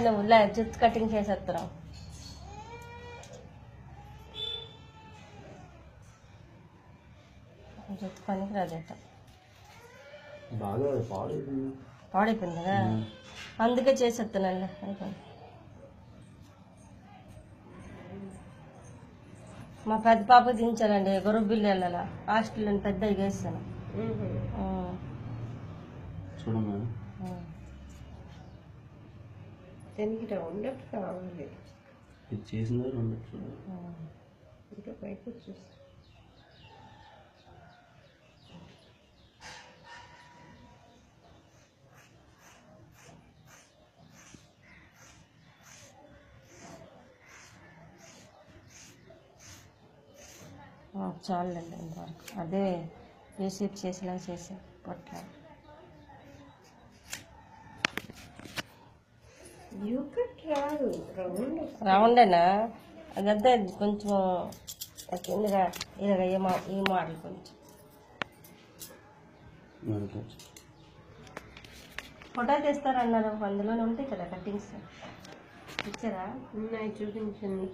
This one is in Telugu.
నువ్వు జుట్టు కటింగ్ చేసేస్తున్నావు. జుట్టు పనికి రాదట, పాడైపోయింది కదా, అందుకే చేసేస్తున్నాను. మా పెద్ద పాప దించానండి, గొర్రె బిల్లు వెళ్ళాల హాస్టల్లో పెద్ద వేస్తాను. ఉండట్టు కావాలి ఇంకా పైకి వచ్చేసి చాలండి ఇంతవరకు. అదే రిసీప్ చేసినా చేసా పొట్ల రౌండేనా అదంతా కొంచెం కిందగా ఇలాగ ఈ మోడల్ కొంచెం ఫోటో తీస్తారన్నారు, అందులోనే ఉంటాయి కదా కటింగ్స్. ఇచ్చారా? ఉన్నాయి, చూపించండి.